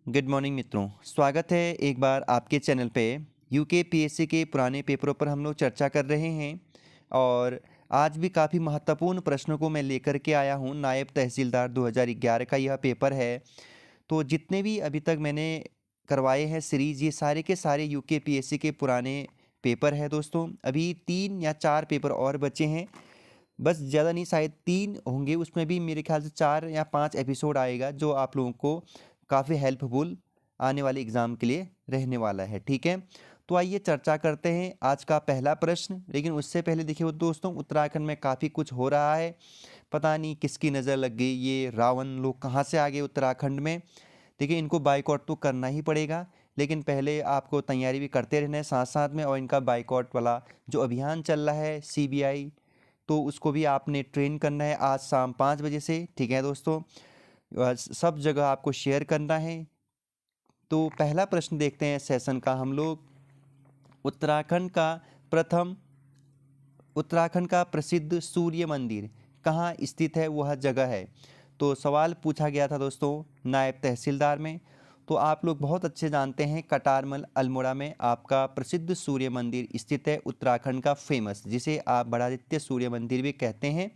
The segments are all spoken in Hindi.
गुड मॉर्निंग मित्रों, स्वागत है एक बार आपके चैनल पे। यूके पीएससी के पुराने पेपरों पर हम लोग चर्चा कर रहे हैं और आज भी काफ़ी महत्वपूर्ण प्रश्नों को मैं लेकर के आया हूँ। नायब तहसीलदार 2011 का यह पेपर है। तो जितने भी अभी तक मैंने करवाए हैं सीरीज़, ये सारे के सारे यूके पीएससी के पुराने पेपर है दोस्तों। अभी 3 या 4 पेपर और बचे हैं, बस ज़्यादा नहीं, शायद 3 होंगे। उसमें भी मेरे ख्याल से 4 या 5 एपिसोड आएगा जो आप लोगों को काफ़ी हेल्पफुल आने वाले एग्ज़ाम के लिए रहने वाला है। ठीक है, तो आइए चर्चा करते हैं आज का पहला प्रश्न। लेकिन उससे पहले देखिए दोस्तों, उत्तराखंड में काफ़ी कुछ हो रहा है। पता नहीं किसकी नज़र लग गई, ये रावण लोग कहाँ से आ गए उत्तराखंड में। देखिए, इनको बाइकआउट तो करना ही पड़ेगा, लेकिन पहले आपको तैयारी भी करते रहना है साथ साथ में। और इनका बाइकआउट वाला जो अभियान चल रहा है सीबीआई, तो उसको भी आपने ट्रेन करना है आज शाम 5 बजे से। ठीक है दोस्तों, सब जगह आपको शेयर करना है। तो पहला प्रश्न देखते हैं सेशन का हम लोग। उत्तराखंड का प्रथम उत्तराखंड का प्रसिद्ध सूर्य मंदिर कहाँ स्थित है, वह जगह है। तो सवाल पूछा गया था दोस्तों नायब तहसीलदार में। तो आप लोग बहुत अच्छे जानते हैं, कटारमल अल्मोड़ा में आपका प्रसिद्ध सूर्य मंदिर स्थित है, उत्तराखंड का फेमस, जिसे आप बड़ादित्य सूर्य मंदिर भी कहते हैं।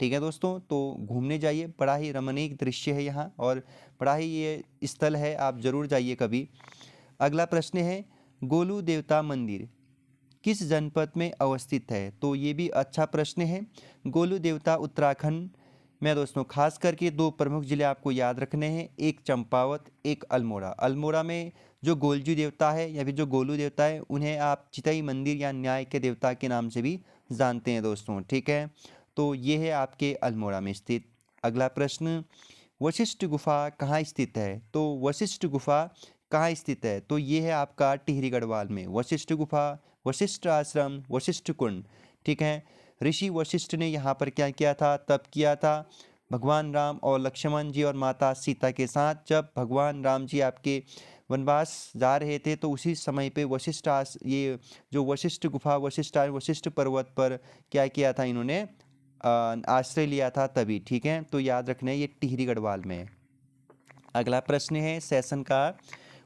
ठीक है दोस्तों, तो घूमने जाइए, बड़ा ही रमणीक दृश्य है यहाँ और बड़ा ही ये स्थल है, आप ज़रूर जाइए कभी। अगला प्रश्न है, गोलू देवता मंदिर किस जनपद में अवस्थित है। तो ये भी अच्छा प्रश्न है। गोलू देवता उत्तराखंड में दोस्तों खास करके 2 प्रमुख ज़िले आपको याद रखने हैं, एक चंपावत, एक अल्मोड़ा। अल्मोड़ा में जो गोलजू देवता है या फिर जो गोलू देवता है, उन्हें आप चितई मंदिर या न्याय के देवता के नाम से भी जानते हैं दोस्तों। ठीक है, तो ये है आपके अल्मोड़ा में स्थित। अगला प्रश्न, वशिष्ठ गुफा कहाँ स्थित है। तो वशिष्ठ गुफा कहाँ स्थित है, तो ये है आपका टिहरी गढ़वाल में वशिष्ठ गुफा, वशिष्ठ आश्रम, वशिष्ठ कुंड। ठीक है, ऋषि वशिष्ठ ने यहाँ पर क्या किया था, तप किया था भगवान राम और लक्ष्मण जी और माता सीता के साथ। जब भगवान राम जी आपके वनवास जा रहे थे, तो उसी समय पे ये जो वशिष्ठ गुफा, वशिष्ठ पर्वत पर क्या किया था इन्होंने, आश्रय लिया था तभी। ठीक है, तो याद रखना है ये टिहरी गढ़वाल में है। अगला प्रश्न है सेशन का,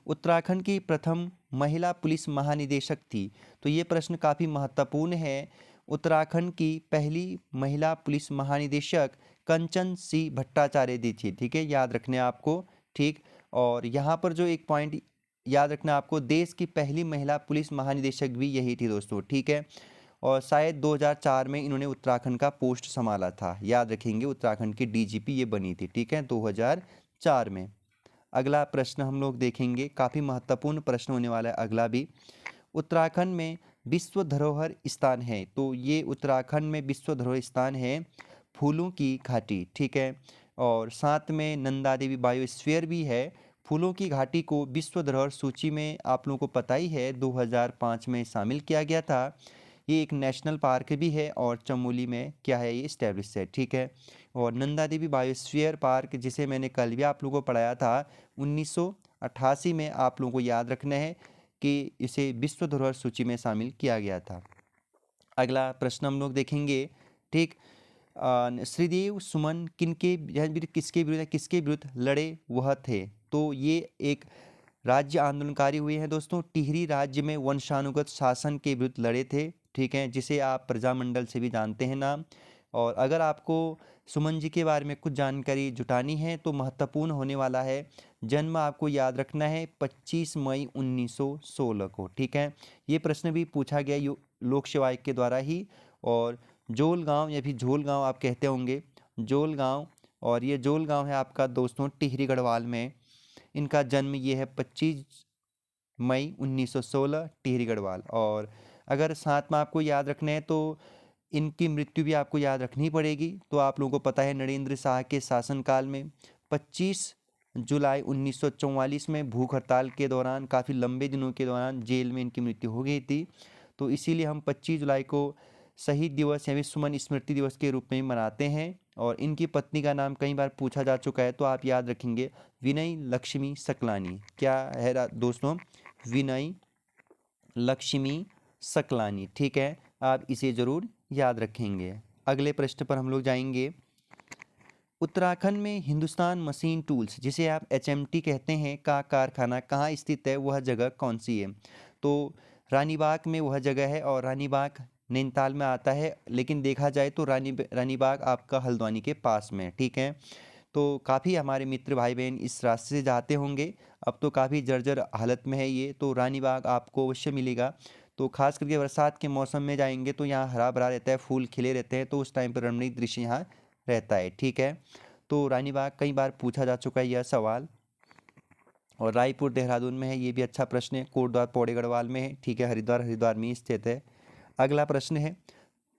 उत्तराखंड की प्रथम महिला पुलिस महानिदेशक थी। तो ये प्रश्न काफ़ी महत्वपूर्ण है। उत्तराखंड की पहली महिला पुलिस महानिदेशक कंचन सी भट्टाचार्य दी थी। ठीक है, याद रखने आपको। ठीक, और यहाँ पर जो एक पॉइंट याद रखना आपको, देश की पहली महिला पुलिस महानिदेशक भी यही थी दोस्तों। ठीक है, और शायद 2004 में इन्होंने उत्तराखंड का पोस्ट संभाला था, याद रखेंगे, उत्तराखंड की डीजीपी ये बनी थी। ठीक है, 2004 में। अगला प्रश्न हम लोग देखेंगे, काफ़ी महत्वपूर्ण प्रश्न होने वाला है अगला भी। उत्तराखंड में विश्व धरोहर स्थान है। तो ये उत्तराखंड में विश्व धरोहर स्थान है फूलों की घाटी। ठीक है, और साथ में नंदा देवी बायोस्फीयर भी है। फूलों की घाटी को विश्व धरोहर सूची में आप लोगों को पता ही है 2005 में शामिल किया गया था। ये एक नेशनल पार्क भी है और चमोली में क्या है, ये इस्टेब्लिश है। ठीक है, और नंदा देवी बायोस्फीयर पार्क, जिसे मैंने कल भी आप लोगों को पढ़ाया था, 1988 में आप लोगों को याद रखना है कि इसे विश्व धरोहर सूची में शामिल किया गया था। अगला प्रश्न हम लोग देखेंगे। ठीक, श्रीदेव सुमन किसके विरुद्ध लड़े वह थे। तो ये एक राज्य आंदोलनकारी हुए हैं दोस्तों, टिहरी राज्य में वंशानुगत शासन के विरुद्ध लड़े थे। ठीक है, जिसे आप प्रजामंडल से भी जानते हैं नाम। और अगर आपको सुमन जी के बारे में कुछ जानकारी जुटानी है तो महत्वपूर्ण होने वाला है, जन्म आपको याद रखना है 25 मई 1916 को। ठीक है, ये प्रश्न भी पूछा गया लोक सेवा आयोग के द्वारा ही। और जोल गांव या फिर झोल गांव आप कहते होंगे, जोल गांव, और ये जोल गांव है आपका दोस्तों टिहरी गढ़वाल में। इनका जन्म ये है 25 मई 1916, टिहरी गढ़वाल। और अगर साथ में आपको याद रखना है तो इनकी मृत्यु भी आपको याद रखनी पड़ेगी। तो आप लोगों को पता है, नरेंद्र शाह के शासनकाल में 25 जुलाई 1944 में भूख हड़ताल के दौरान, काफ़ी लंबे दिनों के दौरान जेल में इनकी मृत्यु हो गई थी। तो इसीलिए हम 25 जुलाई को शहीद दिवस या फिर सुमन स्मृति दिवस के रूप में मनाते हैं। और इनकी पत्नी का नाम कई बार पूछा जा चुका है, तो आप याद रखेंगे विनय लक्ष्मी सकलानी। क्या है दोस्तों, विनय लक्ष्मी सकलानी। ठीक है, आप इसे ज़रूर याद रखेंगे। अगले प्रश्न पर हम लोग जाएंगे। उत्तराखंड में हिंदुस्तान मशीन टूल्स, जिसे आप एचएमटी कहते हैं, का कारखाना कहाँ स्थित है, वह जगह कौन सी है? तो रानीबाग में वह जगह है, और रानीबाग नैनीताल में आता है, लेकिन देखा जाए तो रानीबाग आपका हल्द्वानी के पास में है, ठीक है। तो काफ़ी हमारे मित्र भाई बहन इस रास्ते से जाते होंगे। अब तो काफ़ी जर्जर हालत में है ये, तो रानीबाग आपको अवश्य मिलेगा। तो खास करके बरसात के मौसम में जाएंगे तो यहाँ हरा भरा रहता है, फूल खिले रहते हैं, तो उस टाइम पर रमणीक दृश्य यहाँ रहता है, ठीक है। तो रानीबाग कई बार पूछा जा चुका है यह सवाल। और रायपुर देहरादून में है, ये भी अच्छा प्रश्न है। कोटद्वार पौड़ी गढ़वाल में है, ठीक है। हरिद्वार हरिद्वार में ही स्थित है। अगला प्रश्न है,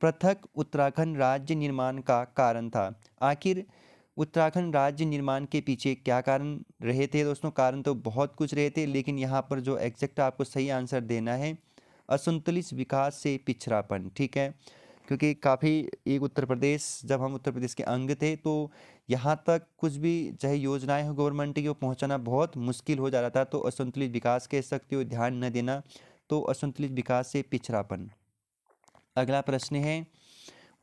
पृथक उत्तराखंड राज्य निर्माण का कारण था। आखिर उत्तराखंड राज्य निर्माण के पीछे क्या कारण रहे थे दोस्तों? कारण तो बहुत कुछ रहे थे, लेकिन यहाँ पर जो एग्जैक्ट आपको सही आंसर देना है, असंतुलित विकास से पिछड़ापन, ठीक है। क्योंकि काफ़ी एक उत्तर प्रदेश, जब हम उत्तर प्रदेश के अंग थे, तो यहाँ तक कुछ भी चाहे योजनाएं हो गवर्नमेंट की, वो पहुँचाना बहुत मुश्किल हो जा रहा था। तो असंतुलित विकास कह सकते हो, ध्यान न देना, तो असंतुलित विकास से पिछड़ापन। अगला प्रश्न है,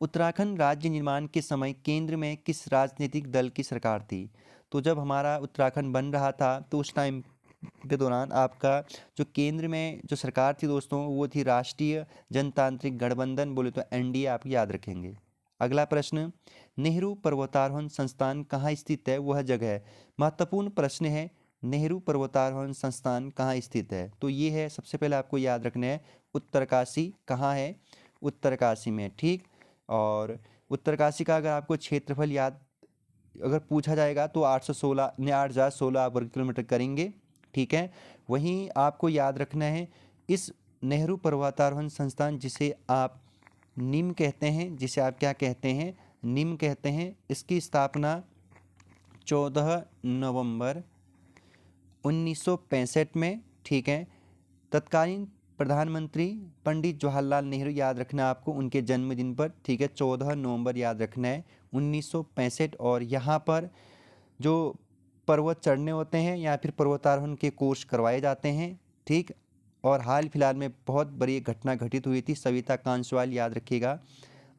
उत्तराखंड राज्य निर्माण के समय केंद्र में किस राजनीतिक दल की सरकार थी? तो जब हमारा उत्तराखंड बन रहा था, तो उस टाइम के दौरान आपका जो केंद्र में जो सरकार थी दोस्तों, वो थी राष्ट्रीय जनतांत्रिक गठबंधन, बोले तो एनडीए, आप याद रखेंगे। अगला प्रश्न, नेहरू पर्वतारोहण संस्थान कहाँ स्थित है, वह जगह है? महत्वपूर्ण प्रश्न है, नेहरू पर्वतारोहण संस्थान कहाँ स्थित है? तो ये है, सबसे पहले आपको याद रखना है, उत्तरकाशी कहाँ है? उत्तरकाशी में, ठीक। और उत्तरकाशी का अगर आपको क्षेत्रफल याद अगर पूछा जाएगा तो 8,16 आप वर्ग किलोमीटर करेंगे, ठीक है। वहीं आपको याद रखना है, इस नेहरू पर्वतारोहण संस्थान, जिसे आप निम कहते हैं, जिसे आप क्या कहते हैं, निम कहते हैं, इसकी स्थापना 14 नवंबर 1965 में, ठीक है। तत्कालीन प्रधानमंत्री पंडित जवाहरलाल नेहरू, याद रखना है आपको उनके जन्मदिन पर, ठीक है, 14 नवंबर याद रखना है 1965। और यहाँ पर जो पर्वत चढ़ने होते हैं या फिर पर्वतारोहण के कोर्स करवाए जाते हैं, ठीक। और हाल फिलहाल में बहुत बड़ी एक घटना घटित हुई थी, सविता कांसवाल, याद रखिएगा।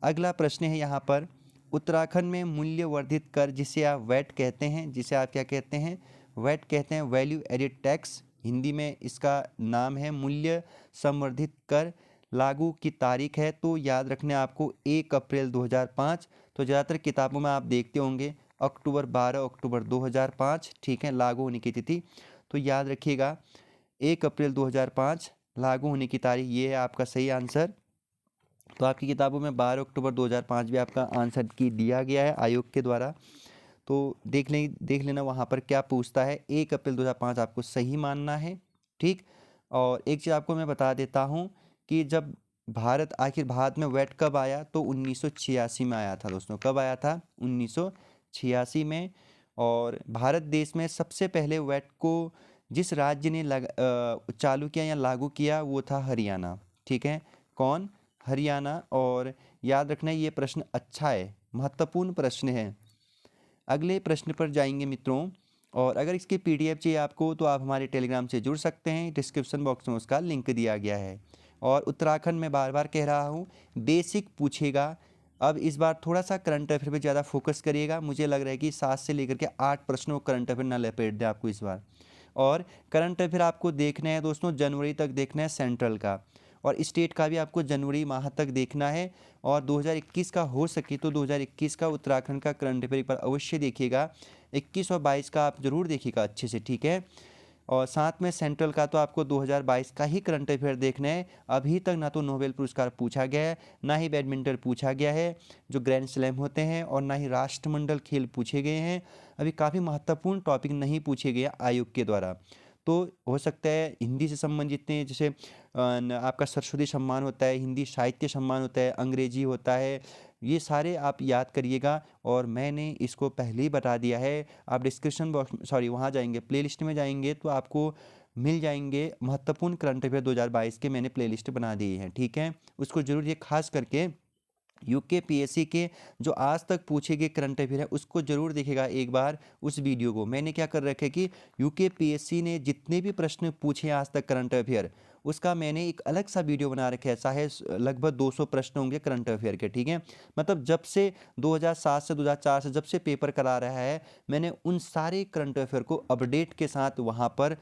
अगला प्रश्न है यहाँ पर, उत्तराखंड में मूल्य वर्धित कर, जिसे आप वैट कहते हैं, जिसे आप क्या कहते हैं, वैट कहते हैं, वैल्यू एडिड टैक्स, हिंदी में इसका नाम है मूल्य संवर्धित कर, लागू की तारीख है, तो याद रखना है आपको 1 अप्रैल 2005। तो ज़्यादातर किताबों में आप देखते होंगे 12 अक्टूबर 2005, ठीक है, लागू होने की तिथि। तो याद रखिएगा 1 अप्रैल 2005 लागू होने की तारीख, ये है आपका सही आंसर। तो आपकी किताबों में 12 अक्टूबर 2005 भी आपका आंसर की दिया गया है आयोग के द्वारा। तो देख लेना वहाँ पर क्या पूछता है। 1 अप्रैल 2005 आपको सही मानना है, ठीक। और एक चीज़ आपको मैं बता देता हूँ कि जब आखिर भारत में वैट कब आया, तो 1986 में आया था दोस्तों। कब आया था? 1986 में। और भारत देश में सबसे पहले वैट को जिस राज्य ने चालू किया या लागू किया, वो था हरियाणा, ठीक है। कौन? हरियाणा। और याद रखना ये प्रश्न अच्छा है, महत्वपूर्ण प्रश्न है। अगले प्रश्न पर जाएंगे मित्रों। और अगर इसकी पीडीएफ चाहिए आपको, तो आप हमारे टेलीग्राम से जुड़ सकते हैं, डिस्क्रिप्शन बॉक्स में उसका लिंक दिया गया है। और उत्तराखंड में बार बार कह रहा हूँ, बेसिक पूछेगा। अब इस बार थोड़ा सा करंट अफेयर पे ज़्यादा फोकस करिएगा। मुझे लग रहा है कि 7 से लेकर के 8 प्रश्नों करंट अफेयर ना लपेट दे आपको इस बार। और करंट अफेयर आपको देखना है दोस्तों, जनवरी तक देखना है सेंट्रल का, और स्टेट का भी आपको जनवरी माह तक देखना है। और 2021 का हो सके तो 2021 का उत्तराखंड का करंट अफेयर पर अवश्य देखिएगा। 21 और 22 का आप ज़रूर देखिएगा अच्छे से, ठीक है। और साथ में सेंट्रल का तो आपको 2022 का ही करंट अफेयर देखना है। अभी तक ना तो नोबेल पुरस्कार पूछा गया है, ना ही बैडमिंटन पूछा गया है जो ग्रैंड स्लैम होते हैं, और ना ही राष्ट्रमंडल खेल पूछे गए हैं। अभी काफ़ी महत्वपूर्ण टॉपिक नहीं पूछे गए आयोग के द्वारा। तो हो सकता है हिंदी से संबंधित जितने, जैसे आपका सरस्वती सम्मान होता है, हिंदी साहित्य सम्मान होता है, अंग्रेजी होता है, ये सारे आप याद करिएगा। और मैंने इसको पहले ही बता दिया है। आप डिस्क्रिप्शन बॉक्स वहाँ जाएंगे, प्लेलिस्ट में जाएंगे, तो आपको मिल जाएंगे महत्वपूर्ण करंट अफेयर 2022 के, मैंने प्लेलिस्ट बना दी है, ठीक है। उसको जरूर, ये खास करके यूकेपीएससी के जो आज तक पूछे गए करंट अफेयर है, उसको जरूर देखेगा एक बार उस वीडियो को। मैंने क्या कर रखा है कि यूकेपीएससी ने जितने भी प्रश्न पूछे आज तक करंट अफेयर, उसका मैंने एक अलग सा वीडियो बना रखा है, शायद लगभग 200 प्रश्न होंगे करंट अफेयर के, ठीक है। मतलब जब से 2007 से 2004 से जब से पेपर करा रहा है, मैंने उन सारे करंट अफेयर को अपडेट के साथ वहाँ पर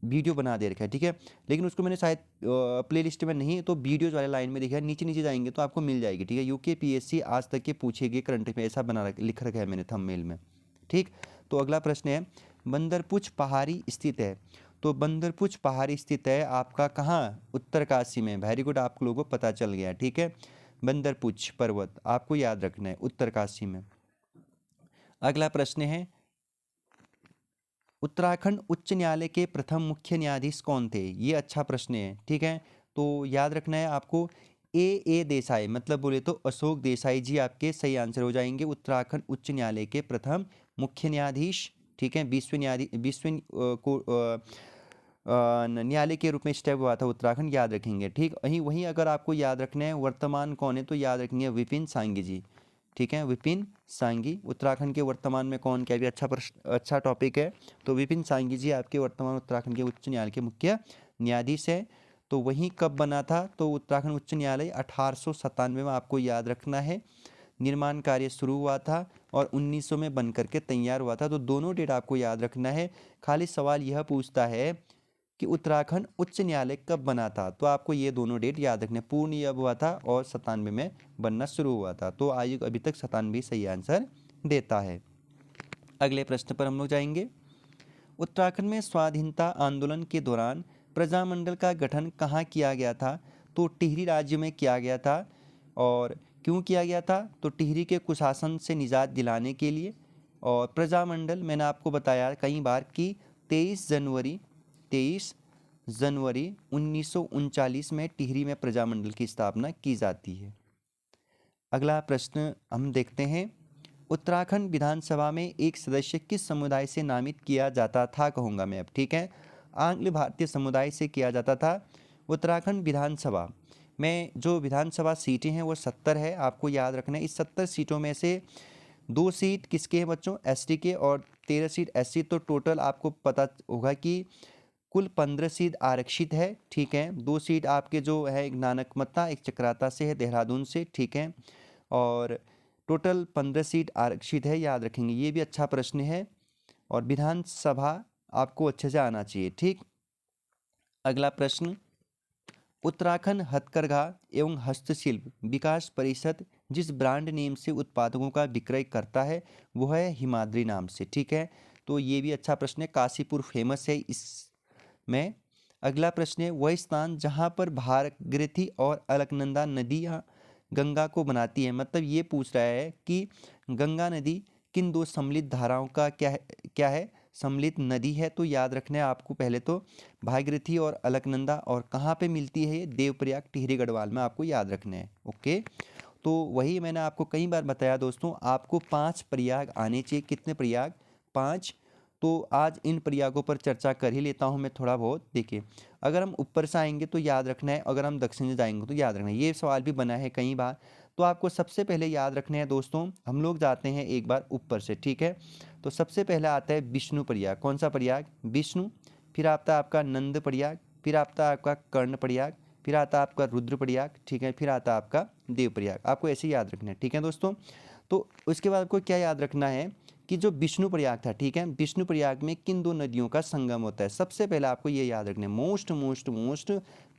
वीडियो बना दे रखा है, ठीक है। लेकिन उसको मैंने शायद प्लेलिस्ट में नहीं तो वीडियोज़ वाले लाइन में देखा है, नीचे नीचे जाएंगे तो आपको मिल जाएगी, ठीक है। यूकेपीएससी आज तक के पूछे गए करंट अफेयर ऐसा लिख रखा है मैंने थंबनेल में, ठीक। तो अगला प्रश्न है, बंदरपुछ पहाड़ी स्थित है। तो बंदरपुछ पहाड़ी स्थित है आपका कहाँ? उत्तरकाशी में। वेरी गुड, आप लोगों को पता चल गया, ठीक है। बंदरपुछ पर्वत आपको याद रखना है, उत्तरकाशी में। अगला प्रश्न है, उत्तराखंड उच्च न्यायालय के प्रथम मुख्य न्यायाधीश कौन थे? ये अच्छा प्रश्न है, ठीक है। तो याद रखना है आपको ए देसाई, मतलब बोले तो अशोक देसाई जी आपके सही आंसर हो जाएंगे। उत्तराखंड उच्च न्यायालय के प्रथम मुख्य न्यायाधीश, ठीक है। 20वें न्यायाधीश, 20वें न्यायालय के रूप में स्टेप हुआ था उत्तराखंड, याद रखेंगे, ठीक। वहीं अगर आपको याद रखना है वर्तमान कौन है तो याद रखेंगे विपिन सांघी जी, ठीक है। विपिन सांघी उत्तराखंड के वर्तमान में कौन, क्या भी अच्छा प्रश्न, अच्छा टॉपिक है। तो विपिन सांघी जी आपके वर्तमान उत्तराखंड के उच्च न्यायालय के मुख्य न्यायाधीश है। तो वहीं कब बना था? तो उत्तराखंड उच्च न्यायालय 1897 में आपको याद रखना है निर्माण कार्य शुरू हुआ था और 1900 में बन करके तैयार हुआ था। तो दोनों डेट आपको याद रखना है। खाली सवाल यह पूछता है कि उत्तराखंड उच्च न्यायालय कब बना था, तो आपको ये दोनों डेट याद रखने, पूर्ण यह हुआ था और 97 में बनना शुरू हुआ था। तो आयोग अभी तक 97 सही आंसर देता है। अगले प्रश्न पर हम लोग जाएंगे, उत्तराखंड में स्वाधीनता आंदोलन के दौरान प्रजामंडल का गठन कहाँ किया गया था? तो टिहरी राज्य में किया गया था। और क्यों किया गया था? तो टिहरी के कुशासन से निजात दिलाने के लिए। और प्रजामंडल मैंने आपको बताया कई बार कि 23 जनवरी 1939 में टिहरी में प्रजामंडल की स्थापना की जाती है। अगला प्रश्न हम देखते हैं, उत्तराखंड विधानसभा में एक सदस्य किस समुदाय से नामित किया जाता था? कहूँगा मैं अब, ठीक है। आंग्ल भारतीय समुदाय से किया जाता था। उत्तराखंड विधानसभा में जो विधानसभा सीटें हैं वो 70 है, आपको याद रखना है। इस 70 सीटों में से 2 सीट किसके हैं बच्चों? एसटी के, और 13 सीट एससी। तो टोटल आपको पता होगा कि कुल 15 सीट आरक्षित है, ठीक है। 2 सीट आपके जो है एक नानकमत्ता एक चक्राता से है, देहरादून से, ठीक है। और टोटल 15 सीट आरक्षित है, याद रखेंगे। ये भी अच्छा प्रश्न है और विधानसभा आपको अच्छे से आना चाहिए, ठीक। अगला प्रश्न, उत्तराखंड हथकरघा एवं हस्तशिल्प विकास परिषद जिस ब्रांड नेम से उत्पादकों का विक्रय करता है वो है हिमाद्री नाम से, ठीक है। तो ये भी अच्छा प्रश्न है, काशीपुर फेमस है इसमें। अगला प्रश्न है, वह स्थान जहाँ पर भागीरथी और अलकनंदा नदियाँ गंगा को बनाती है, मतलब ये पूछ रहा है कि गंगा नदी किन 2 सम्मिलित धाराओं का क्या है? सम्मिलित नदी है। तो याद रखना है आपको पहले तो भागीरथी और अलकनंदा, और कहाँ पे मिलती है ये? देवप्रयाग टिहरी गढ़वाल में, आपको याद रखना है, ओके। तो वही मैंने आपको कई बार बताया दोस्तों, आपको 5 प्रयाग आने चाहिए। कितने प्रयाग? 5। तो आज इन प्रयागों पर चर्चा कर ही लेता हूँ मैं थोड़ा बहुत। देखिए, अगर हम ऊपर से आएंगे तो याद रखना है, अगर हम दक्षिण से जाएंगे तो याद रखना है। ये सवाल भी बना है कई बार। तो आपको सबसे पहले याद रखना है दोस्तों, हम लोग जाते हैं एक बार ऊपर से, ठीक है। तो सबसे पहले आता है विष्णु प्रयाग। कौन सा प्रयाग? विष्णु। फिर आता है आपका नंद प्रयाग, फिर आता है आपका कर्ण प्रयाग, फिर आता है आपका रुद्र प्रयाग, ठीक है। फिर आता है आपका देव प्रयाग। आपको ऐसे ही याद रखना है, ठीक है दोस्तों। तो उसके बाद आपको क्या याद रखना है कि जो विष्णु प्रयाग था, ठीक है, विष्णु प्रयाग में किन 2 नदियों का संगम होता है? सबसे पहले आपको ये याद रखना है, मोस्ट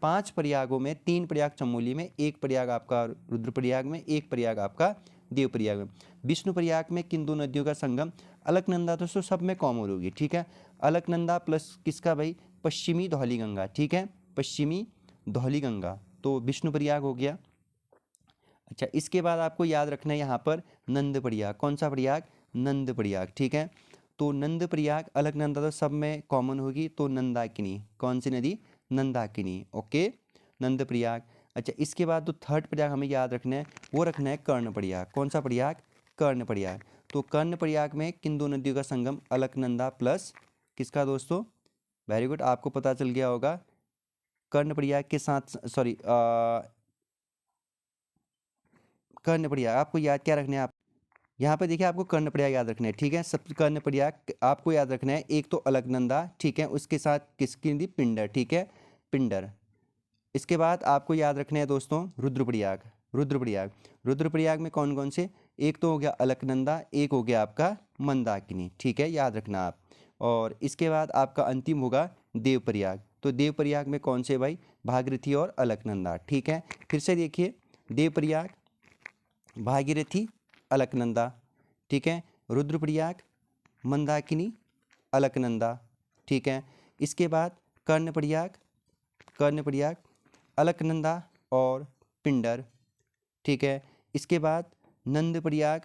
5 प्रयागों में 3 प्रयाग चमोली में, 1 प्रयाग आपका रुद्रप्रयाग में, 1 प्रयाग आपका देवप्रयाग में। विष्णु प्रयाग में किन 2 नदियों का संगम? अलकनंदा तो सब में कॉमन होगी, ठीक है। अलकनंदा प्लस किसका भाई? पश्चिमी धौली गंगा, ठीक है, पश्चिमी धौली गंगा। तो विष्णु प्रयाग हो गया। अच्छा, इसके बाद आपको याद रखना है यहाँ पर नंद प्रयाग। कौन सा प्रयाग? नंद प्रयाग, ठीक है। तो नंद प्रयाग अलकनंदा तो सब में कॉमन होगी, तो नंदाकिनी। कौन सी नदी? नंदाकिनी, ओके, नंद प्रयाग। अच्छा, इसके बाद तो थर्ड प्रयाग हमें याद रखना है, वो रखना है कर्ण प्रयाग। कौन सा प्रयाग? कर्ण प्रयाग। तो कर्ण प्रयाग में किन 2 नदियों का संगम? अलकनंदा प्लस किसका दोस्तों? वेरी गुड, आपको पता चल गया होगा। कर्ण प्रयाग के साथ, सॉरी, कर्ण प्रयाग आपको याद क्या रखना है? आप यहाँ पे देखिए, आपको कर्ण प्रयाग याद रखना है, ठीक है। सब कर्ण प्रयाग आपको याद रखना है। एक तो अलकनंदा, ठीक है, उसके साथ किसकी नदी? पिंडर, ठीक है। पिंडर। इसके बाद आपको याद रखना है दोस्तों रुद्रप्रयाग। रुद्रप्रयाग रुद्रप्रयाग में कौन कौन से, एक तो हो गया अलकनंदा, एक हो गया आपका मंदाकिनी, ठीक है, याद रखना आप। और इसके बाद आपका अंतिम होगा देवप्रयाग। तो देवप्रयाग में कौन से भाई, भागीरथी और अलकनंदा, ठीक है। फिर से देखिए, देवप्रयाग, भागीरथी, अलकनंदा, ठीक है, रुद्रप्रयाग, मंदाकिनी, अलकनंदा, ठीक है। इसके बाद कर्णप्रयाग, कर्णप्रयाग, अलकनंदा और पिंडर, ठीक है। इसके बाद नंदप्रयाग,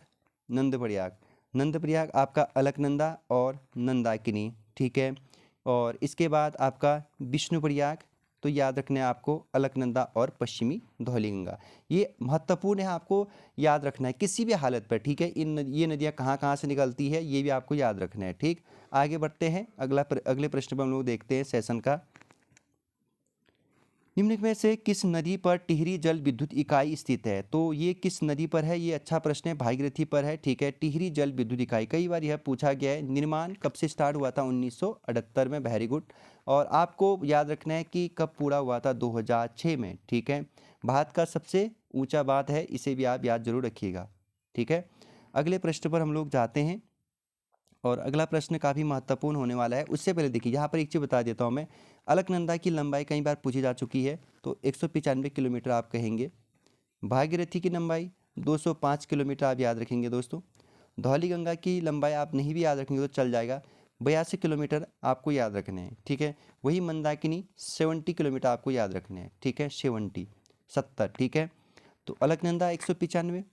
नंदप्रयाग, नंदप्रयाग आपका अलकनंदा और नंदाकिनी, ठीक है। और इसके बाद आपका विष्णुप्रयाग, तो याद रखना है आपको अलकनंदा और पश्चिमी धौलीगंगा। ये महत्वपूर्ण है, आपको याद रखना है किसी भी हालत पर, ठीक है। ये नदियाँ कहाँ कहाँ से निकलती है ये भी आपको याद रखना है, ठीक। आगे बढ़ते हैं, अगले प्रश्न पर हम लोग देखते हैं सेशन का। निम्नलिखित में से किस नदी पर टिहरी जल विद्युत इकाई स्थित है? तो ये किस नदी पर है, ये अच्छा प्रश्न है, भागीरथी पर है, ठीक है। टिहरी जल विद्युत इकाई कई बार यह पूछा गया है। निर्माण कब से स्टार्ट हुआ था? 1978 में, वेरी गुड। और आपको याद रखना है कि कब पूरा हुआ था? 2006 में, ठीक है। भारत का सबसे ऊंचा बांध है, इसे भी आप याद जरूर रखिएगा, ठीक है। अगले प्रश्न पर हम लोग जाते हैं और अगला प्रश्न काफ़ी महत्वपूर्ण होने वाला है। उससे पहले देखिए, यहाँ पर एक चीज़ बता देता हूँ मैं, अलकनंदा की लंबाई कई बार पूछी जा चुकी है, तो 195 किलोमीटर आप कहेंगे। भागीरथी की लंबाई 205 किलोमीटर आप याद रखेंगे दोस्तों। धौलीगंगा की लंबाई आप नहीं भी याद रखेंगे तो चल जाएगा, 82 किलोमीटर आपको याद रखने हैं, ठीक है। वही मंदाकिनी 70 किलोमीटर आपको याद रखने हैं, ठीक है, 70, ठीक है। तो अलकनंदा 195,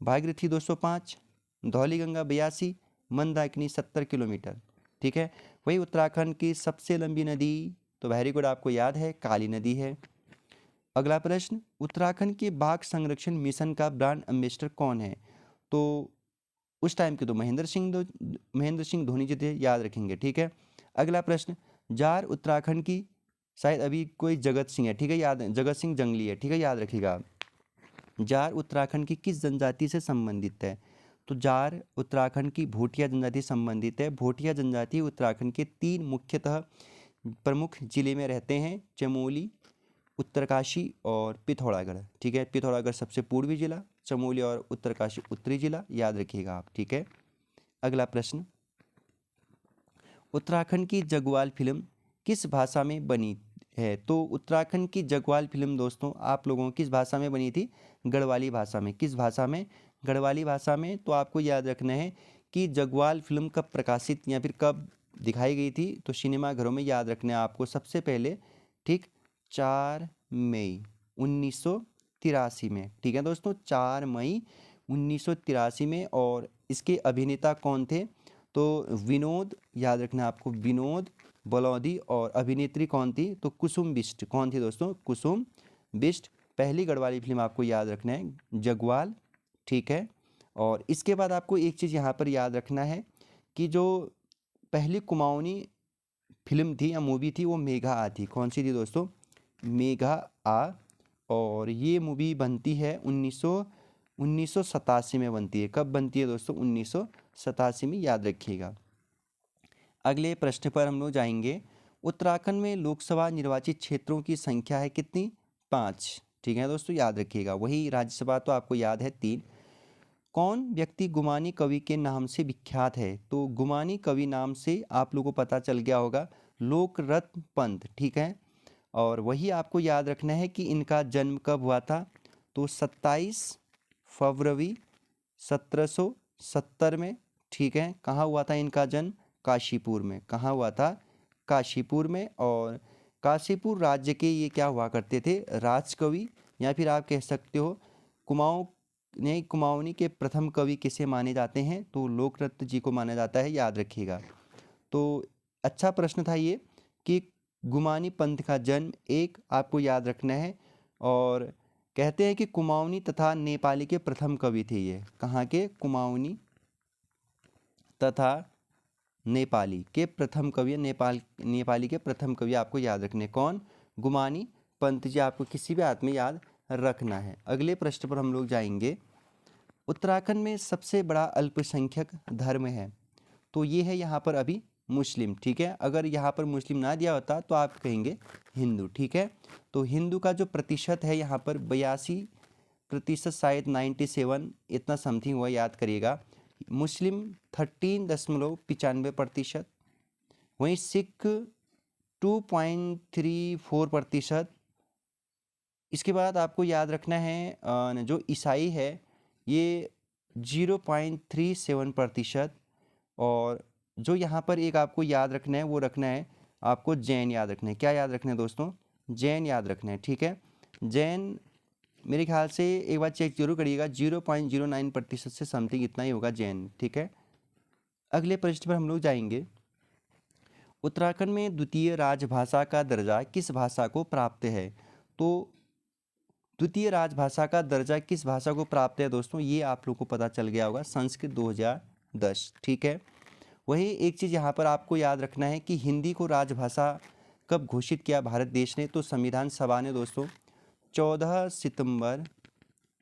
भागीरथी 205, धौलीगंगा 82, मंदाकिनी 70 किलोमीटर, ठीक है। वही उत्तराखंड की सबसे लंबी नदी, तो वेरी गुड, आपको याद है, काली नदी है। अगला प्रश्न, उत्तराखंड के बाघ संरक्षण मिशन का ब्रांड एम्बेसडर कौन है? तो उस टाइम के तो महेंद्र सिंह धोनी जी थे, याद रखेंगे, ठीक है। अगला प्रश्न, जार उत्तराखंड की, शायद अभी कोई जगत सिंह है, ठीक है, याद, जगत सिंह जंगली है, ठीक है, याद रखिएगा। जार उत्तराखंड की किस जनजाति से संबंधित है? तो जार उत्तराखंड की भोटिया जनजाति संबंधित है। भोटिया जनजाति उत्तराखंड के 3 मुख्यतः प्रमुख जिले में रहते हैं, चमोली, उत्तरकाशी और पिथौरागढ़, ठीक है। पिथौरागढ़ सबसे पूर्वी जिला, चमोली और उत्तरकाशी उत्तरी जिला, याद रखिएगा आप, ठीक है। अगला प्रश्न, उत्तराखंड की जगवाल फिल्म किस भाषा में बनी है? तो उत्तराखंड की जगवाल फिल्म दोस्तों आप लोगों किस भाषा में बनी थी? गढ़वाली भाषा में। किस भाषा में? गढ़वाली भाषा में। तो आपको याद रखना है कि जगवाल फिल्म कब प्रकाशित या फिर कब दिखाई गई थी? तो सिनेमाघरों में, याद रखना है आपको सबसे पहले, ठीक, 4 मई 1983 में, ठीक है दोस्तों, 4 मई 1983 में। और इसके अभिनेता कौन थे? तो विनोद, याद रखना आपको, विनोद बलौदी। और अभिनेत्री कौन थी? तो कुसुम बिष्ट। कौन थी दोस्तों? कुसुम बिष्ट। पहली गढ़वाली फिल्म आपको याद रखना है, जगवाल, ठीक है। और इसके बाद आपको एक चीज़ यहाँ पर याद रखना है कि जो पहली कुमाऊनी फिल्म थी या मूवी थी वो मेघा आ थी। कौन सी थी दोस्तों? मेघा आ। और ये मूवी बनती है 1987 में बनती है। कब बनती है दोस्तों? 1987 में, याद रखिएगा। अगले प्रश्न पर हम लोग जाएंगे। उत्तराखंड में लोकसभा निर्वाचित क्षेत्रों की संख्या है कितनी? 5, ठीक है दोस्तों, याद रखिएगा। वही राज्यसभा तो आपको याद है 3। कौन व्यक्ति गुमानी कवि के नाम से विख्यात है? तो गुमानी कवि नाम से आप लोगों को पता चल गया होगा, लोकरत्न पंत, ठीक है। और वही आपको याद रखना है कि इनका जन्म कब हुआ था? तो 27 फरवरी 1770 में, ठीक है। कहाँ हुआ था इनका जन्म? काशीपुर में। कहाँ हुआ था? काशीपुर में। और काशीपुर राज्य के ये क्या हुआ करते थे? राजकवि, या फिर आप कह सकते हो कुमाऊनी के प्रथम कवि किसे माने जाते हैं? तो लोकरत्न जी को माना जाता है, याद रखिएगा। तो अच्छा प्रश्न था ये कि गुमानी पंथ का जन्म एक आपको याद रखना है। और कहते हैं कि कुमाऊनी तथा नेपाली के प्रथम कवि थे ये। कहाँ के? कुमाऊनी तथा नेपाली के प्रथम कवि, नेपाली के प्रथम कवि आपको याद रखने। कौन? गुमानी पंत जी, आपको किसी भी हाथ में याद रखना है। अगले प्रश्न पर हम लोग जाएंगे। उत्तराखंड में सबसे बड़ा अल्पसंख्यक धर्म है? तो ये है यहाँ पर अभी मुस्लिम, ठीक है। अगर यहाँ पर मुस्लिम ना दिया होता तो आप कहेंगे हिंदू, ठीक है। तो हिंदू का जो प्रतिशत है यहाँ पर 82%, शायद 97 इतना समथिंग हुआ, याद करिएगा। मुस्लिम 13.95%, वहीं सिख 2.34%। इसके बाद आपको याद रखना है जो ईसाई है ये 0.37%। और जो यहाँ पर एक आपको याद रखना है वो रखना है, आपको जैन याद रखना है। क्या याद रखना है दोस्तों? जैन याद रखना है, ठीक है। जैन मेरे ख्याल से एक बार चेक जरूर करिएगा, 0.09% से समथिंग इतना ही होगा जैन, ठीक है। अगले प्रश्न पर हम लोग जाएंगे। उत्तराखंड में द्वितीय राजभाषा का दर्जा किस भाषा को प्राप्त है? तो द्वितीय राजभाषा का दर्जा किस भाषा को प्राप्त है दोस्तों? ये आप लोग को पता चल गया होगा, संस्कृत 2010, ठीक है। वही एक चीज़ यहाँ पर आपको याद रखना है कि हिंदी को राजभाषा कब घोषित किया भारत देश ने? तो संविधान सभा ने दोस्तों 14 सितंबर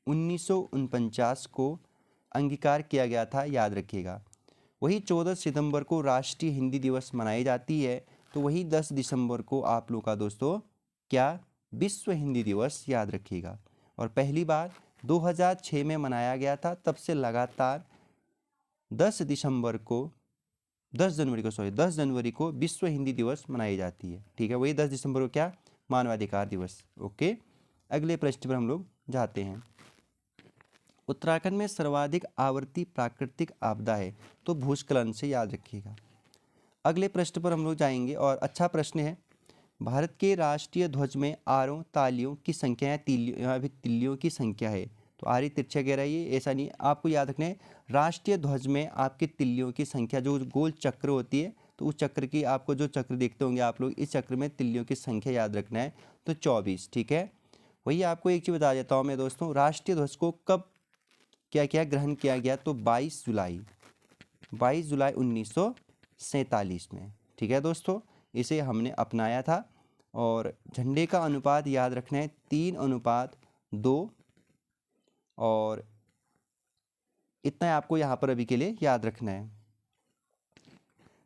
1949 को अंगीकार किया गया था, याद रखिएगा। वही 14 सितंबर को राष्ट्रीय हिंदी दिवस मनाई जाती है। तो वही 10 दिसंबर को आप लोग का दोस्तों क्या विश्व हिंदी दिवस, याद रखिएगा। और पहली बार 2006 में मनाया गया था, तब से लगातार 10 जनवरी को विश्व हिंदी दिवस मनाई जाती है, ठीक है। वही 10 दिसंबर को क्या? मानवाधिकार दिवस, ओके। अगले प्रश्न पर हम लोग जाते हैं। उत्तराखंड में सर्वाधिक आवर्ती प्राकृतिक आपदा है? तो भूस्खलन से, याद रखिएगा। अगले प्रश्न पर हम लोग जाएंगे और अच्छा प्रश्न है। भारत के राष्ट्रीय ध्वज में आरों, तालियों की संख्या है, तिल्लियों की संख्या है? तो आरी तिरछा कह रहा है, ये ऐसा नहीं, आपको याद रखना है राष्ट्रीय ध्वज में आपके तिल्लियों की संख्या, जो गोल चक्र होती है, तो उस चक्र की, आपको जो चक्र देखते होंगे आप लोग, इस चक्र में तिल्लियों की संख्या याद रखना है, तो 24, ठीक है। वही आपको एक चीज़ बता देता हूँ मैं दोस्तों, राष्ट्रीय ध्वज को कब क्या ग्रहण किया गया? तो 22 जुलाई 1947 में, ठीक है दोस्तों, इसे हमने अपनाया था। और झंडे का अनुपात याद रखना है 3:2, और इतना आपको यहाँ पर अभी के लिए याद रखना है।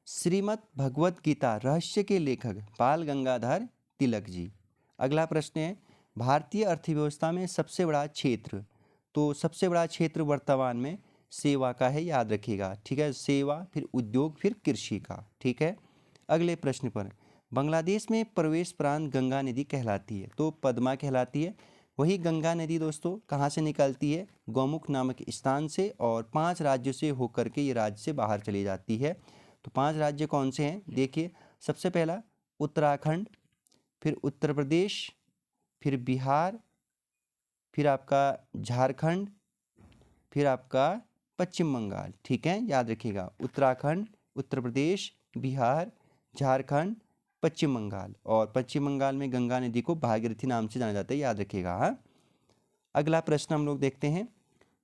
श्रीमद् भगवत गीता रहस्य के लेखक बाल गंगाधर तिलक जी। अगला प्रश्न है, भारतीय अर्थव्यवस्था में सबसे बड़ा क्षेत्र? तो सबसे बड़ा क्षेत्र वर्तमान में सेवा का है, याद रखिएगा, ठीक है। सेवा, फिर उद्योग, फिर कृषि का, ठीक है। अगले प्रश्न पर, बांग्लादेश में प्रवेश प्रांत गंगा नदी कहलाती है? तो पद्मा कहलाती है। वही गंगा नदी दोस्तों कहाँ से निकलती है? गौमुख नामक स्थान से, और 5 राज्यों से होकर के ये राज्य से बाहर चली जाती है। तो 5 राज्य कौन से हैं? देखिए, सबसे पहला उत्तराखंड, फिर उत्तर प्रदेश, फिर बिहार, फिर आपका झारखंड, फिर आपका पश्चिम बंगाल, ठीक है, याद रखिएगा। उत्तराखंड, उत्तर प्रदेश, बिहार, झारखंड, पश्चिम बंगाल। और पश्चिम बंगाल में गंगा नदी को भागीरथी नाम से जाना जाता है, याद रखिएगा, हाँ। अगला प्रश्न हम लोग देखते हैं।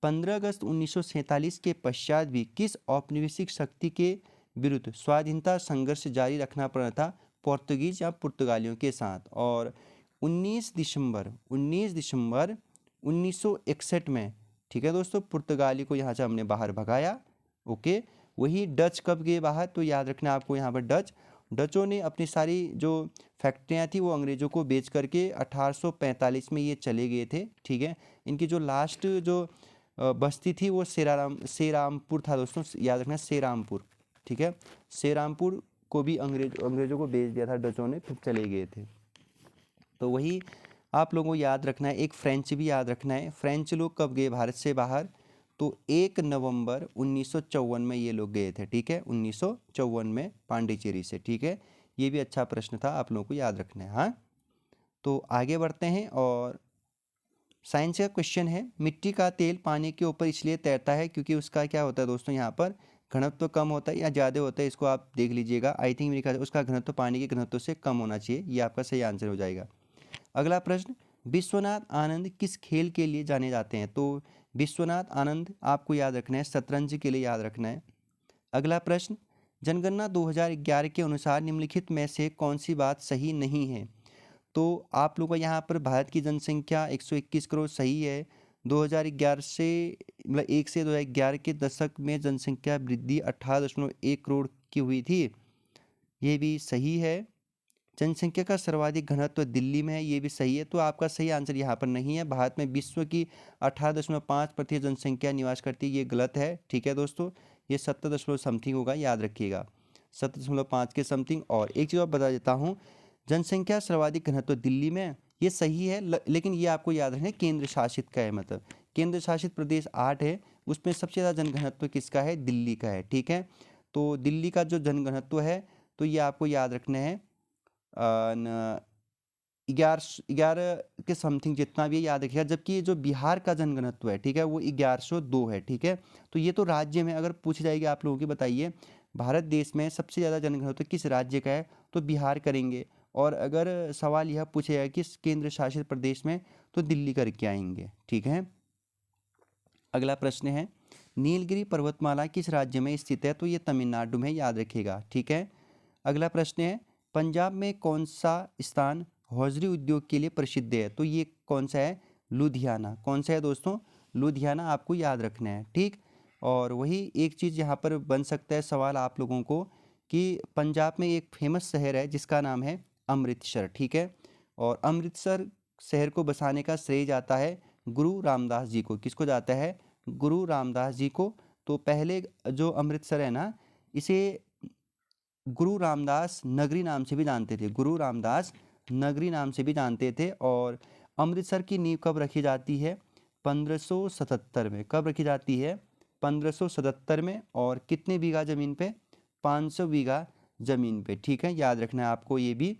15 अगस्त 1947 के पश्चात भी किस औपनिवेशिक शक्ति के विरुद्ध स्वाधीनता संघर्ष जारी रखना पड़ा था? पोर्तुगीज या पुर्तगालियों के साथ। और 19 दिसंबर 1961 में, ठीक है दोस्तों, पुर्तगाली को यहाँ से हमने बाहर भगाया, ओके। वही डच कब गए बाहर? तो याद रखना आपको यहाँ पर डचों ने अपनी सारी जो फैक्ट्रियाँ थी वो अंग्रेज़ों को बेच करके 1845 में ये चले गए थे, ठीक है। इनकी जो लास्ट जो बस्ती थी वो सेरामपुर था दोस्तों, याद रखना, सेरामपुर, ठीक है। सेरामपुर को भी अंग्रेज़ों को बेच दिया था डचों ने, फिर चले गए थे। तो वही आप लोगों को याद रखना है। एक फ्रेंच भी याद रखना है। फ्रेंच लोग कब गए भारत से बाहर? तो 1 नवंबर 1954 में ये लोग गए थे, ठीक है, 1954 में पांडिचेरी से, ठीक है। ये भी अच्छा प्रश्न था, आप लोगों को याद रखना है, हाँ। तो आगे बढ़ते हैं और साइंस का क्वेश्चन है, मिट्टी का तेल पानी के ऊपर इसलिए तैरता है क्योंकि उसका क्या होता है दोस्तों, यहाँ पर घनत्व कम होता है या ज़्यादा होता है? इसको आप देख लीजिएगा, आई थिंक मेरे ख्याल से उसका घनत्व पानी के घनत्व से कम होना चाहिए, ये आपका सही आंसर हो जाएगा। अगला प्रश्न, विश्वनाथ आनंद किस खेल के लिए जाने जाते हैं? तो विश्वनाथ आनंद आपको याद रखना है शतरंज के लिए, याद रखना है। अगला प्रश्न, जनगणना 2011 के अनुसार निम्नलिखित में से कौन सी बात सही नहीं है? तो आप लोगों का यहाँ पर भारत की जनसंख्या 121 करोड़ सही है। 2011 से, मतलब 1 से 2011 के दशक में जनसंख्या वृद्धि 18.1 करोड़ की हुई थी। ये भी सही है। जनसंख्या का सर्वाधिक घनत्व दिल्ली में है, ये भी सही है। तो आपका सही आंसर यहाँ पर नहीं है। भारत में विश्व की 18.5% जनसंख्या निवास करती है, ये गलत है। ठीक है दोस्तों, ये 70 दशमलव समथिंग होगा, याद रखिएगा 70.5 के समथिंग। और एक चीज़ और बता देता हूँ, जनसंख्या सर्वाधिक घनत्व दिल्ली में, ये सही है, लेकिन ये आपको याद रखना है केंद्र शासित का है, मतलब केंद्र शासित प्रदेश 8 है, उसमें सबसे ज़्यादा जनघनत्व किसका है? दिल्ली का है। ठीक है, तो दिल्ली का जो जनघनत्व है, तो ये आपको याद रखना है 11 के समथिंग जितना भी है, याद रखिएगा। जबकि ये जो बिहार का जनघनत्व है, ठीक है, वो 1102 है। ठीक है, तो ये तो राज्य में अगर पूछ जाएगी आप लोगों की, बताइए भारत देश में सबसे ज़्यादा जनघनत्व किस राज्य का है, तो बिहार करेंगे। और अगर सवाल यह पूछेगा किस केंद्र शासित प्रदेश में, तो दिल्ली करके आएंगे। ठीक है, अगला प्रश्न है, नीलगिरी पर्वतमाला किस राज्य में स्थित है? तो ये तमिलनाडु में, याद रखिएगा। ठीक है, अगला प्रश्न है, पंजाब में कौन सा स्थान हौजरी उद्योग के लिए प्रसिद्ध है? तो ये कौन सा है? लुधियाना। कौन सा है दोस्तों? लुधियाना, आपको याद रखना है। ठीक, और वही एक चीज़ यहाँ पर बन सकता है सवाल आप लोगों को, कि पंजाब में एक फेमस शहर है जिसका नाम है अमृतसर। ठीक है, और अमृतसर शहर को बसाने का श्रेय जाता है गुरु रामदास जी को। किसको जाता है? गुरु रामदास जी को। तो पहले जो अमृतसर है ना, इसे गुरु रामदास नगरी नाम से भी जानते थे, गुरु रामदास नगरी नाम से भी जानते थे। और अमृतसर की नींव कब रखी जाती है? 1577 में। कब रखी जाती है? 1577 में। और कितने बीघा ज़मीन पे? 500 बीघा ज़मीन पे। ठीक है, याद रखना है आपको ये भी।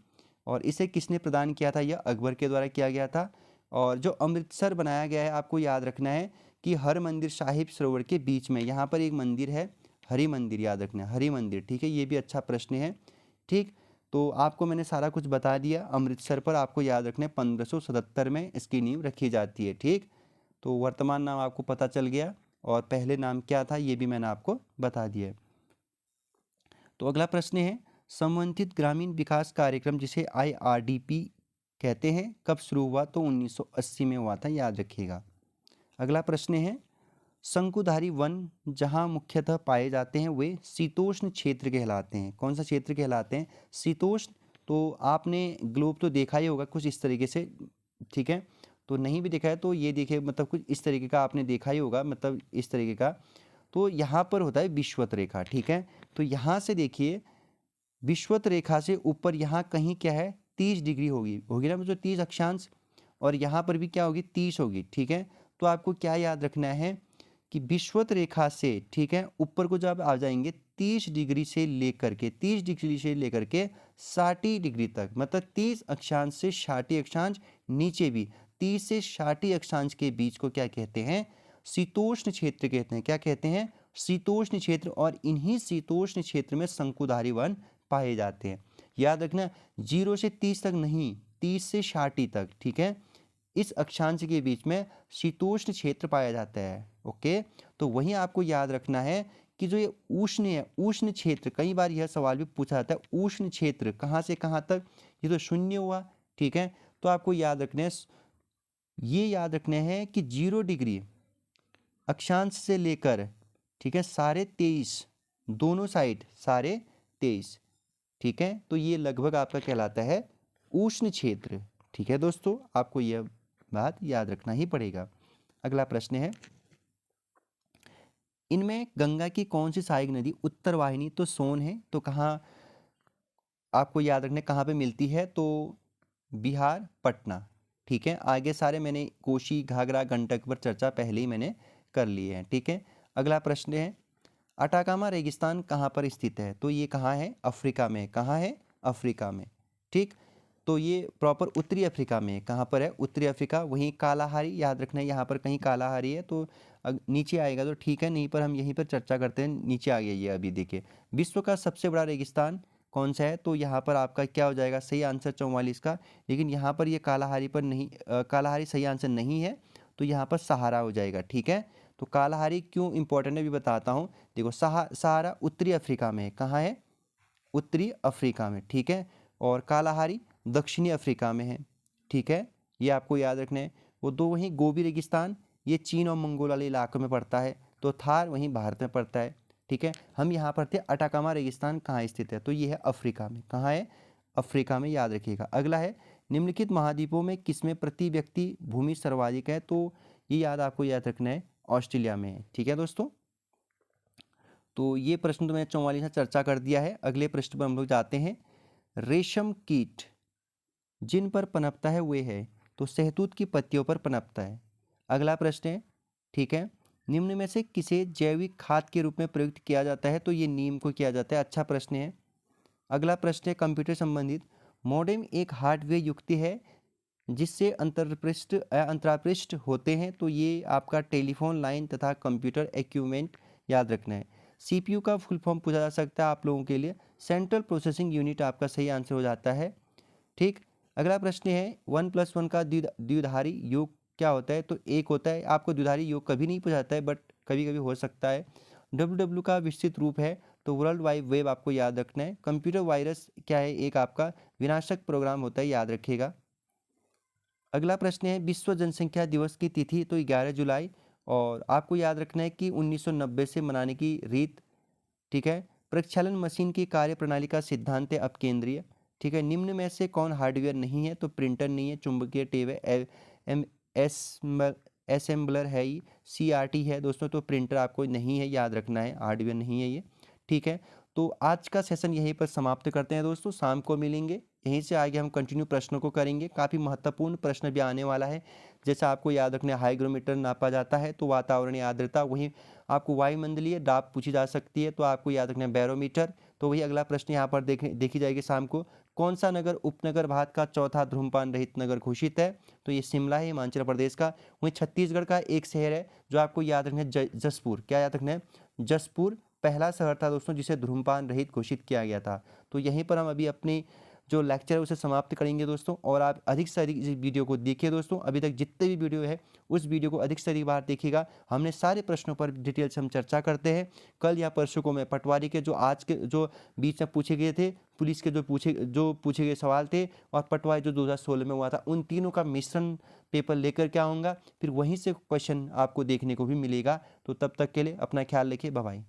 और इसे किसने प्रदान किया था? यह अकबर के द्वारा किया गया था। और जो अमृतसर बनाया गया है, आपको याद रखना है कि हरमंदिर साहिब सरोवर के बीच में यहाँ पर एक मंदिर है, हरि मंदिर, याद रखना है, हरि मंदिर। ठीक है, ये भी अच्छा प्रश्न है। ठीक, तो आपको मैंने सारा कुछ बता दिया। अमृतसर पर आपको याद रखना है 1577 में इसकी नींव रखी जाती है। ठीक, तो वर्तमान नाम आपको पता चल गया, और पहले नाम क्या था ये भी मैंने आपको बता दिया। तो अगला प्रश्न है, समन्वित ग्रामीण विकास कार्यक्रम जिसे IRDP कहते हैं, कब शुरू हुआ? तो 1980 में हुआ था, याद रखिएगा। अगला प्रश्न है, शंकुधारी वन जहाँ मुख्यतः पाए जाते हैं वे शीतोष्ण क्षेत्र कहलाते हैं। कौन सा क्षेत्र कहलाते हैं? शीतोष्ण। तो आपने ग्लोब तो देखा ही होगा कुछ इस तरीके से। ठीक है, तो नहीं भी देखा है तो ये देखिए, मतलब कुछ इस तरीके का आपने देखा ही होगा, मतलब इस तरीके का। तो यहाँ पर होता है विषुवत रेखा। ठीक है, तो यहाँ से देखिए, विषुवत रेखा से ऊपर यहाँ कहीं क्या है? 30 डिग्री होगी, होगी ना, मतलब 30 अक्षांश। और यहाँ पर भी क्या होगी? 30 होगी। ठीक है, तो आपको क्या याद रखना है कि विषुवत रेखा से, ठीक है, ऊपर को जब आ जाएंगे 30 डिग्री से लेकर के 30 डिग्री से लेकर के 60 डिग्री तक, मतलब 30 अक्षांश से 60 अक्षांश, नीचे भी 30 से 60 अक्षांश के बीच को क्या कहते हैं? शीतोष्ण क्षेत्र कहते हैं। क्या कहते हैं? शीतोष्ण क्षेत्र। और इन्हीं शीतोष्ण क्षेत्र में शंकुधारी वन पाए जाते हैं। याद रखना, 0 से 30 तक नहीं, 30 से 60 तक। ठीक है, इस अक्षांश के बीच में शीतोष्ण क्षेत्र पाया जाता है। ओके, तो वहीं आपको याद रखना है कि जो ये उष्ण है, उष्ण क्षेत्र, कई बार यह सवाल भी पूछा जाता है, उष्ण क्षेत्र कहाँ से कहाँ तक? ये तो शून्य हुआ। ठीक है, तो आपको याद रखने, ये याद रखने हैं कि 0 डिग्री अक्षांश से लेकर, ठीक है, 23.5 दोनों साइड 23.5। ठीक है, तो ये लगभग आपका कहलाता है उष्ण क्षेत्र। ठीक है दोस्तों, आपको यह बात याद रखना ही पड़ेगा। अगला प्रश्न है, इनमें गंगा की कौन सी सहायक नदी उत्तर वाहिनी? तो सोन है। तो कहाँ आपको याद रखना कहाँ पे मिलती है? तो बिहार, पटना। ठीक है, आगे सारे मैंने कोशी, घाघरा, गंडक पर चर्चा पहले ही मैंने कर ली है। ठीक है, अगला प्रश्न है, अटाकामा रेगिस्तान कहाँ पर स्थित है? तो ये कहाँ है? अफ्रीका में। कहाँ है? अफ्रीका में। ठीक, तो ये प्रॉपर उत्तरी अफ्रीका में। कहाँ पर है? उत्तरी अफ्रीका। वहीं कालाहारी, याद रखना है यहाँ पर कहीं कालाहारी है, तो नीचे आएगा तो ठीक है, नहीं पर हम यहीं पर चर्चा करते हैं। नीचे आ गया ये, अभी देखिए, विश्व का सबसे बड़ा रेगिस्तान कौन सा है? तो यहाँ पर आपका क्या हो जाएगा? सही आंसर 44 का। लेकिन यहाँ पर ये कालाहारी पर नहीं, कालाहारी सही आंसर नहीं है, तो यहाँ पर सहारा हो जाएगा। ठीक है, तो कालाहारी क्यों इंपॉर्टेंट है भी बताता हूँ। देखो, सहारा उत्तरी अफ्रीका में है। कहाँ है? उत्तरी अफ्रीका में। ठीक है, और कालाहारी दक्षिणी अफ्रीका में है। ठीक है, ये आपको याद रखना है। वो दो, वहीं गोबी रेगिस्तान, ये चीन और मंगोल वाले इलाकों में पड़ता है। तो थार वहीं भारत में पड़ता है। ठीक है। हम यहाँ पर थे अटाकामा रेगिस्तान कहाँ स्थित है, तो ये है अफ्रीका में। कहाँ है? अफ्रीका में, याद रखिएगा। अगला है निम्नलिखित महाद्वीपों में किसमें प्रति व्यक्ति भूमि सर्वाधिक है, तो ये आपको याद रखना है, ऑस्ट्रेलिया में है। ठीक है दोस्तों, तो ये प्रश्न तो मैंने 44 से चर्चा कर दिया है। अगले प्रश्न पर हम लोग जाते हैं। रेशम कीट जिन पर पनपता है वे है, तो शहतूत की पत्तियों पर पनपता है। अगला प्रश्न है, ठीक है, निम्न में से किसे जैविक खाद के रूप में प्रयुक्त किया जाता है, तो ये नीम को किया जाता है। अच्छा प्रश्न है। अगला प्रश्न है कंप्यूटर संबंधित। मॉडेम एक हार्डवेयर युक्ति है जिससे अंतरापृष्ठ होते हैं, तो ये आपका टेलीफोन लाइन तथा कंप्यूटर इक्विपमेंट, याद रखना है। सीपीयू का फुल फॉर्म पूछा जा सकता है आप लोगों के लिए, सेंट्रल प्रोसेसिंग यूनिट आपका सही आंसर हो जाता है। ठीक। अगला प्रश्न है 1+1 का द्विधारी योग क्या होता है, तो एक होता है। आपको द्विधारी योग कभी नहीं पूछा जाता है, बट कभी कभी हो सकता है। डब्ल्यू का विस्तृत रूप है, तो वर्ल्ड वाइड वेब आपको याद रखना है। कंप्यूटर वायरस क्या है, एक आपका विनाशक प्रोग्राम होता है, याद रखिएगा। अगला प्रश्न है विश्व जनसंख्या दिवस की तिथि, तो 11 जुलाई, और आपको याद रखना है कि 1990 से मनाने की रीत। ठीक है। प्रक्षालन मशीन की कार्य प्रणाली का सिद्धांत है अपकेंद्रीय। ठीक है। निम्न में से कौन हार्डवेयर नहीं है, तो प्रिंटर नहीं है, चुंबकीय टेप है, असेंबलर है, ये CRT है दोस्तों, तो प्रिंटर आपको नहीं है, याद रखना है, हार्डवेयर नहीं है ये। ठीक है। तो आज का सेशन यहीं पर समाप्त करते हैं दोस्तों, शाम को मिलेंगे। यहीं से आगे हम कंटिन्यू प्रश्नों को करेंगे। काफ़ी महत्वपूर्ण प्रश्न भी आने वाला है। जैसा आपको याद रखना है, हाइग्रोमीटर नापा जाता है तो वातावरणीय आर्द्रता, वहीं आपको वायुमंडलीय दाब पूछी जा सकती है, तो आपको याद रखना है बैरोमीटर। तो वही अगला प्रश्न यहाँ पर देखी जाएगी शाम को। कौन सा नगर उपनगर भारत का चौथा धूम्रपान रहित नगर घोषित है, तो ये शिमला है, हिमाचल प्रदेश का। वहीं छत्तीसगढ़ का एक शहर है जो आपको याद रखना है, जसपुर। क्या याद रखना है? जसपुर पहला शहर था दोस्तों जिसे धूम्रपान रहित घोषित किया गया था। तो यहीं पर हम अभी अपनी जो लेक्चर है उसे समाप्त करेंगे दोस्तों। और आप अधिक से अधिक इस वीडियो को देखिए दोस्तों। अभी तक जितने भी वीडियो है उस वीडियो को अधिक से अधिक बार देखिएगा। हमने सारे प्रश्नों पर डिटेल से हम चर्चा करते हैं। कल या परसों को मैं पटवारी के जो आज के जो बीच में पूछे गए थे, पुलिस के जो पूछे गए सवाल थे, और पटवारी जो 2016 में हुआ था, उन तीनों का मिश्रण पेपर लेकर के आऊँगा। फिर वहीं से क्वेश्चन आपको देखने को भी मिलेगा। तो तब तक के लिए अपना ख्याल रखिए। Bye bye.